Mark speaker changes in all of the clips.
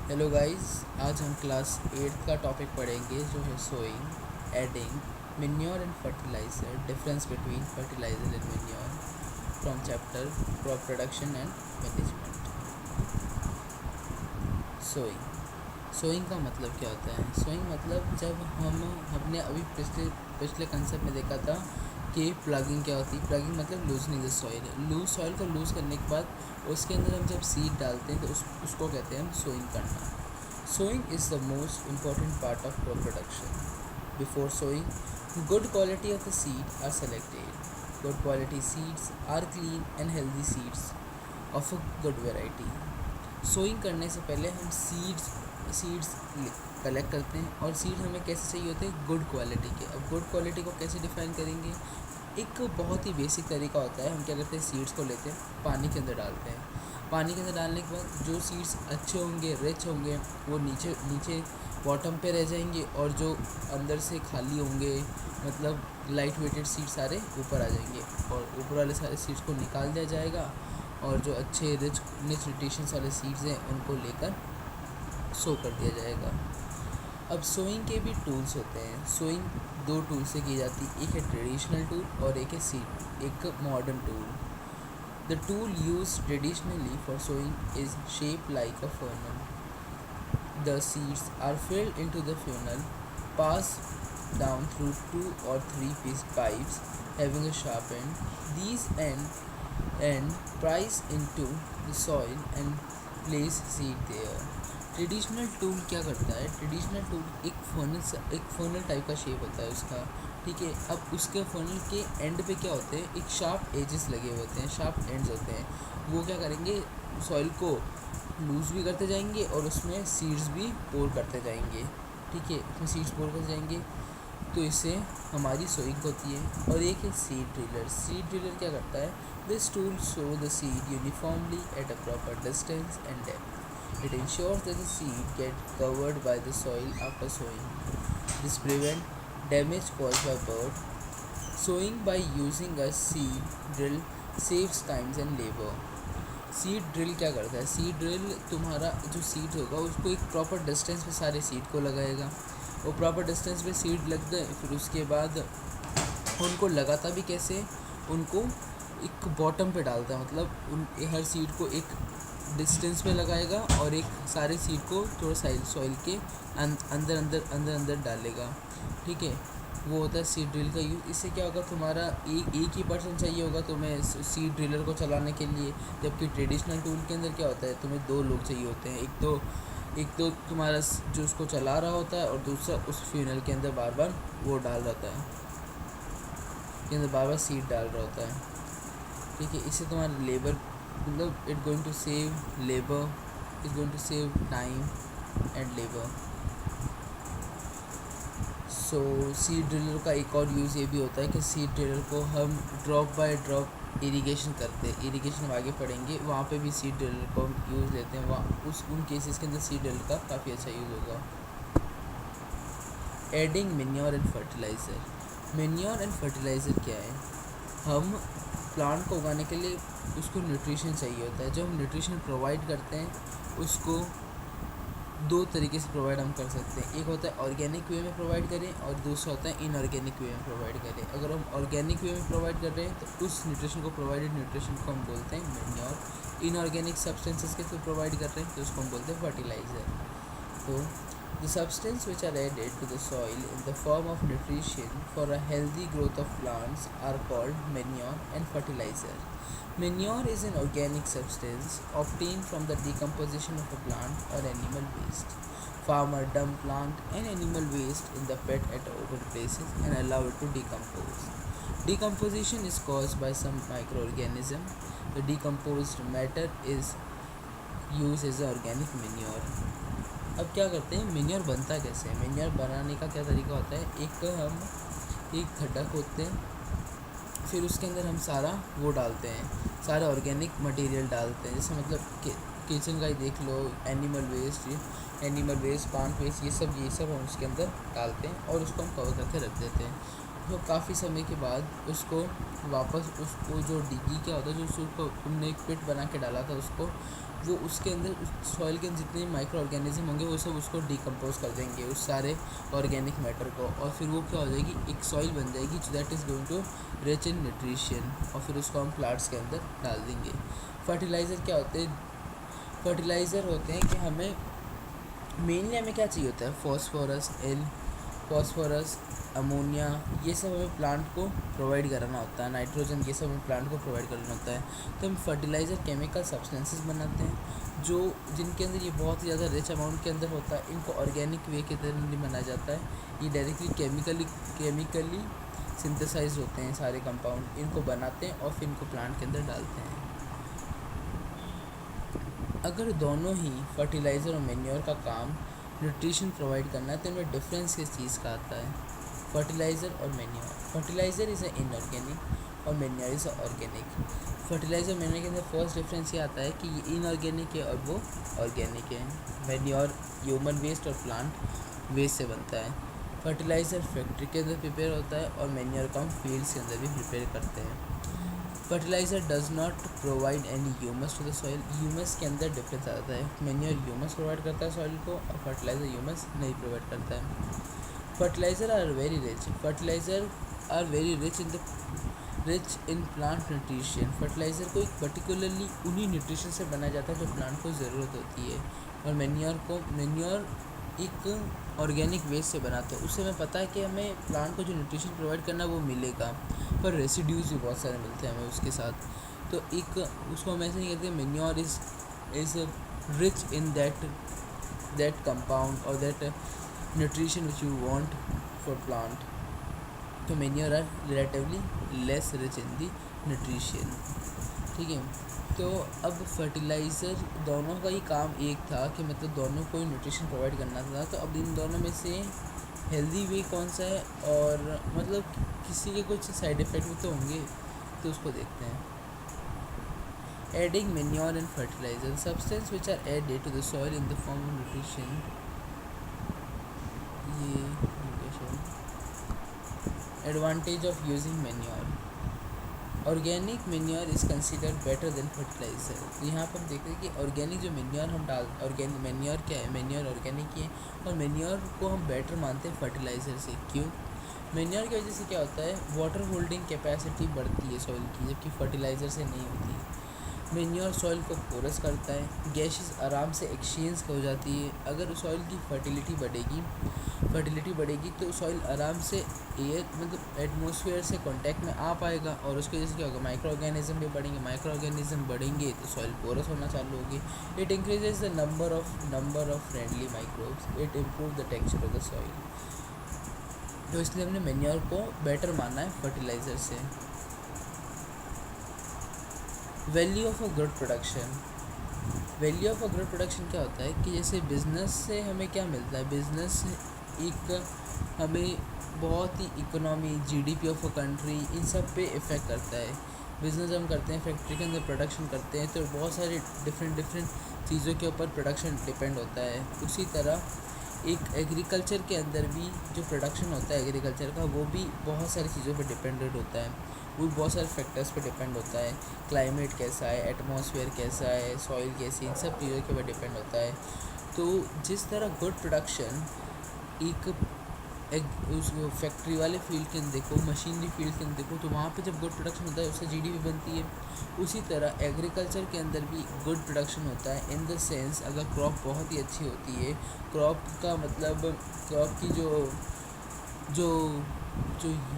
Speaker 1: Hello guys, आज हम class 8 का टॉपिक पढ़ेंगे जो है sowing, adding, manure and fertiliser, difference between fertiliser and manure from chapter crop production and management. Sowing sowing का मतलब क्या होता है? सोइंग मतलब जब हम हमने अभी पिछले पिछले कंसेप्ट में देखा था कि प्लगिंग क्या होती है। प्लगिंग मतलब लूजनिंग द सॉइल, सॉइल को लूज़ करने के बाद उसके अंदर हम जब सीड डालते हैं तो उसको कहते हैं हम सोइंग करना। Sowing is the most important part of crop production. Before sowing, good quality of the seed are selected. Good quality seeds are clean and healthy seeds of a good variety. Sowing करने से पहले हम seeds collect करते हैं और seed हमें कैसे चाहिए होते हैं? गुड क्वालिटी के। अब गुड क्वालिटी को कैसे डिफाइन करेंगे? एक बहुत ही बेसिक तरीका होता है। हम क्या करते हैं, सीड्स को लेते हैं, पानी के अंदर डालते हैं। पानी के अंदर डालने के बाद जो सीड्स अच्छे होंगे, रिच होंगे, वो नीचे नीचे बॉटम पे रह जाएंगे और जो अंदर से खाली होंगे, मतलब लाइट वेटेड सीड सारे ऊपर आ जाएंगे और ऊपर वाले सारे सीड्स को निकाल दिया जाएगा और जो अच्छे रिच न्यूट्रिशन वाले सीड्स हैं उनको लेकर सो कर दिया जाएगा। अब सोइंग के भी टूल्स होते हैं। सोइंग दो टूल से की जाती है, एक है ट्रेडिशनल टूल और एक है सीड एक modern tool. The tool use traditionally for sowing is shape like a funnel. The seeds are filled into the funnel, passed down through two or three piece pipes having a sharp end. These end prise into the soil and place seed there. Traditional tool क्या करता है? Traditional tool एक funnel type का shape होता है उसका, ठीक है। अब उसके फनल के एंड पे क्या होते हैं? एक शार्प एजेस लगे हुए होते हैं, शार्प एंड्स होते हैं। वो क्या करेंगे? सॉइल को लूज़ भी करते जाएंगे और उसमें सीड्स भी पोर करते जाएंगे, ठीक है। उसमें सीड्स पोर करते जाएंगे तो इससे हमारी सोइंग होती है। और एक है सीड ड्रिलर। सीड ड्रिलर क्या करता है? This tool so the seed uniformly at a proper distance and depth. It ensures that the seed get covered by the soil after sowing. This prevents damage caused by bird. Sowing by using a seed drill saves times and labor. Seed drill क्या करता है? Seed drill तुम्हारा जो seed होगा उसको एक proper distance पे सारे सीड को लगाएगा। वो प्रॉपर डिस्टेंस पे सीड लग गए, फिर उसके बाद उनको लगाता भी कैसे? उनको एक बॉटम पे डालता है, मतलब उन हर सीड को एक डिस्टेंस पे लगाएगा और एक सारे सीड को थोड़ा सॉइल के अंदर अंदर अंदर अंदर डालेगा, ठीक है। वो होता है सीड ड्रिल का यूज़। इससे क्या होगा? तुम्हारा एक ही पर्सन चाहिए होगा तुम्हें सीड ड्रिलर को चलाने के लिए, जबकि ट्रेडिशनल टूल के अंदर क्या होता है? तुम्हें दो लोग चाहिए होते हैं। एक तो तुम्हारा जो उसको चला रहा होता है और दूसरा उस फ्यूनल के अंदर बार बार वो डाल रहता है, के अंदर बार बार सीड डाल रहा होता है, ठीक है। इससे तुम्हारा लेबर, मतलब it going to save labour, is going to save time and labour. So seed driller का एक और यूज़ ये भी होता है कि सीड ड्रिलर को हम ड्रॉप बाय ड्रॉप इरिगेशन करते हैं। इरिगेशन हम आगे पढ़ेंगे, वहाँ पे भी सीड ड्रिलर को हम यूज़ लेते हैं। वहाँ उन केसेस के अंदर सीड ड्रिलर का काफ़ी अच्छा यूज़ होगा। Adding manure and fertiliser. Manure and fertiliser क्या है? हम प्लांट को उगाने के लिए उसको न्यूट्रिशन चाहिए होता है। जब हम न्यूट्रिशन प्रोवाइड करते हैं उसको दो तरीके से प्रोवाइड हम कर सकते हैं। एक होता है ऑर्गेनिक वे में प्रोवाइड करें और दूसरा होता है इनऑर्गेनिक वे में प्रोवाइड करें। अगर हम ऑर्गेनिक वे में प्रोवाइड कर रहे हैं तो उस न्यूट्रिशन को, प्रोवाइडेड न्यूट्रिशन को हम बोलते हैं मैन्योर। इनऑर्गेनिक सब्सटेंसेस के थ्रू प्रोवाइड कर रहे हैं तो उसको हम बोलते हैं फर्टिलाइज़र। तो the substances which are added to the soil in the form of nutrition for a healthy growth of plants are called manure and fertilizer. Manure is an organic substance obtained from the decomposition of a plant or animal waste. Farmer dump plant and animal waste in the pit at open places and allow it to decompose. Decomposition is caused by some microorganism. The decomposed matter is used as a organic manure. अब क्या करते हैं? Manure बनता कैसे है? Manure बनाने का क्या तरीका होता है? एक हम एक खड्डा खोदते हैं, फिर उसके अंदर हम सारा वो डालते हैं, सारे ऑर्गेनिक मटेरियल डालते हैं। जैसे मतलब किचन का ही देख लो, एनिमल वेस्ट, प्लांट वेस्ट, ये सब हम उसके अंदर डालते हैं और उसको हम कवर करके रख देते हैं। तो काफ़ी समय के बाद उसको वापस उसको जो डिगी क्या होता है, जो उसको तुमने एक पिट बना के डाला था उसको, वो उसके अंदर उस सॉइल के जितने माइक्रो ऑर्गेनिज्म होंगे वो सब उसको डिकम्पोज कर देंगे उस सारे ऑर्गेनिक मैटर को, और फिर वो क्या हो जाएगी, एक सॉइल बन जाएगी that is going to rich in nutrition, और फिर उसको हम प्लांट्स के अंदर डाल देंगे। फर्टिलाइज़र क्या होते हैं? फर्टिलाइज़र होते हैं कि हमें मेनली हमें क्या चाहिए होता है, फॉस्फोरस, अमोनिया, ये सब हमें प्लांट को प्रोवाइड कराना होता है, नाइट्रोजन, ये सब हमें प्लांट को प्रोवाइड करना होता है। तो हम फर्टिलाइज़र केमिकल सब्सटेंसेस बनाते हैं जो जिनके अंदर ये बहुत ही ज़्यादा रिच अमाउंट के अंदर होता है। इनको ऑर्गेनिक वे के तरह नहीं बनाया जाता है, ये डायरेक्टली केमिकली सिंथेसाइज होते हैं सारे कंपाउंड, इनको बनाते हैं और फिर इनको प्लांट के अंदर डालते हैं। अगर दोनों ही फर्टिलाइज़र और मैन्योर का काम न्यूट्रिशन प्रोवाइड करना है तो इनमें डिफरेंस किस चीज़ का आता है? फर्टिलाइज़र और manure. Fertiliser is a inorganic और manure is a organic. Fertiliser manure के अंदर फर्स्ट डिफरेंस ये आता है कि ये इनऑर्गेनिक है और वो ऑर्गेनिक है। मैन्योर ह्यूमन वेस्ट और प्लांट वेस्ट से बनता है। फर्टिलाइज़र फैक्ट्री के अंदर प्रिपेयर होता है और मैन्योर का हम फील्ड्स के अंदर भी प्रिपेयर करते हैं। Fertiliser does not provide any humus to the soil. Humus के अंदर डिफरेंस आता है, मैन्योर ह्यूमस प्रोवाइड करता है सॉइल को और फर्टिलाइज़र ह्यूमस नहीं प्रोवाइड करता है। Fertiliser are very rich. Fertiliser are very rich in plant nutrition. Fertiliser को एक पर्टिकुलरली उन्हीं न्यूट्रिशन से बनाया जाता है जो प्लांट को ज़रूरत होती है, और मैन्योर एक ऑर्गेनिक वेस्ट से बनाते हैं। उससे हमें पता है कि हमें प्लांट को जो न्यूट्रिशन प्रोवाइड करना है वो मिलेगा, पर रेसिड्यूज़ भी बहुत सारे मिलते हैं हमें उसके साथ। तो एक उसको हम ऐसे नहीं कहते manure is rich in that compound और that nutrition which you want for plant. तो manure are relatively less rich in the nutrition. ठीक है, तो अब फर्टिलाइज़र दोनों का ही काम एक था कि मतलब दोनों को ही न्यूट्रिशन प्रोवाइड करना था। तो अब इन दोनों में से हेल्दी वे कौन सा है, और मतलब किसी के कुछ साइड इफ़ेक्ट भी तो होंगे, तो उसको देखते हैं। Adding manure and fertiliser, substance which are added to the soil in the form of nutrition. ये advantage of using manure. Organic manure is considered better than fertiliser. तो यहाँ पर हम देखते हैं कि ऑर्गेनिक जो मैन्योर हम ऑर्गेनिक मैन्योर क्या है, मैन्योर ऑर्गेनिक ही है, और मैन्योर को हम बेटर मानते हैं फर्टिलाइज़र से। क्यों? मैन्योर की वजह से क्या होता है, वाटर होल्डिंग कैपेसिटी बढ़ती है सॉइल की, जबकि फर्टिलाइज़र से नहीं होती। मैन्योर सॉइल को पोरस करता है, गैसेस आराम से एक्सचेंज हो जाती है। अगर सॉइल की फर्टिलिटी बढ़ेगी तो सॉइल आराम से एयर मतलब एटमॉस्फेयर से कांटेक्ट में आ पाएगा, और उसकी वजह से क्या होगा, माइक्रो ऑर्गेनिज्म भी बढ़ेंगे। माइक्रो ऑर्गेनिज्म बढ़ेंगे तो सॉइल पोरस होना चालू होगी। It increases the number of friendly microbes. It improve the texture of the soil. तो इसलिए हमने मैन्योर को बेटर माना है फर्टिलाइज़र से। Value of a good production. Value of a good production क्या होता है कि जैसे बिज़नेस से हमें क्या मिलता है, बिज़नेस एक हमें बहुत ही economy, GDP of a country, इन सब पे इफ़ेक्ट करता है। बिज़नेस हम करते हैं, फैक्ट्री के अंदर प्रोडक्शन करते हैं, तो बहुत सारे डिफरेंट चीज़ों के ऊपर प्रोडक्शन डिपेंड होता है। उसी तरह एक एग्रीकल्चर के अंदर भी जो प्रोडक्शन होता है एग्रीकल्चर का, वो भी बहुत सारी चीज़ों पर डिपेंडेंट होता है, वो बहुत सारे फैक्टर्स पे डिपेंड होता है। क्लाइमेट कैसा है, एटमॉस्फेयर कैसा है, सॉइल कैसी, इन सब चीज़ों के ऊपर डिपेंड होता है। तो जिस तरह गुड प्रोडक्शन एक उस फैक्ट्री वाले फील्ड के अंदर देखो, मशीनरी फील्ड के अंदर देखो, तो वहाँ पे जब गुड प्रोडक्शन होता है उससे जीडीपी बनती है। उसी तरह एग्रीकल्चर के अंदर भी गुड प्रोडक्शन होता है, इन द सेंस अगर क्रॉप बहुत ही अच्छी होती है, क्रॉप का मतलब क्रॉप की जो जो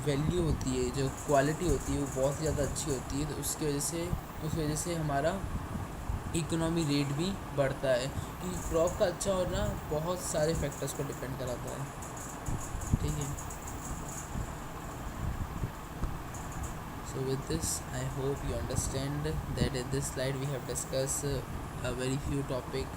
Speaker 1: वैल्यू होती है, जो क्वालिटी होती है, वो बहुत ही ज़्यादा अच्छी होती है। तो उस वजह से हमारा इकोनॉमी रेट भी बढ़ता है, क्योंकि क्रॉप का अच्छा होना बहुत सारे फैक्टर्स पर डिपेंड कराता है। ठीक है, so with this I hope you understand that in this slide we have discussed a very few topic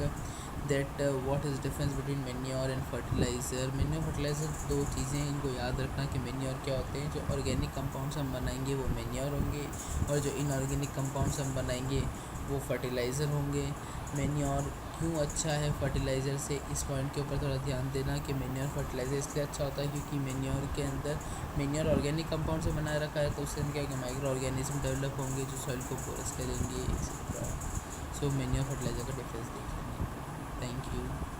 Speaker 1: that what is difference between manure and fertilizer. Manure fertilizer दो चीज़ें, इनको याद रखना कि manure क्या होते हैं। जो ऑर्गेनिक कंपाउंड्स हम बनाएंगे वो manure होंगे, और जो इनऑर्गेनिक कंपाउंड्स हम बनाएंगे वो फर्टिलाइज़र होंगे। मैन्योर क्यों अच्छा है फर्टिलाइज़र से, इस पॉइंट के ऊपर थोड़ा ध्यान देना कि मेन्योर फर्टिलाइज़र इसलिए अच्छा होता है क्योंकि मेन्योर के अंदर मेन्योर ऑर्गेनिक कंपाउंड से बनाए रखा है, तो उससे क्या है कि माइक्रो ऑर्गेनिज्म डेवलप होंगे जो सॉइल को पोरस करेंगे एक्सेट्रा। सो मेन्योर फर्टिलाइज़र का डिफरेंस देख लेंगे। Thank you.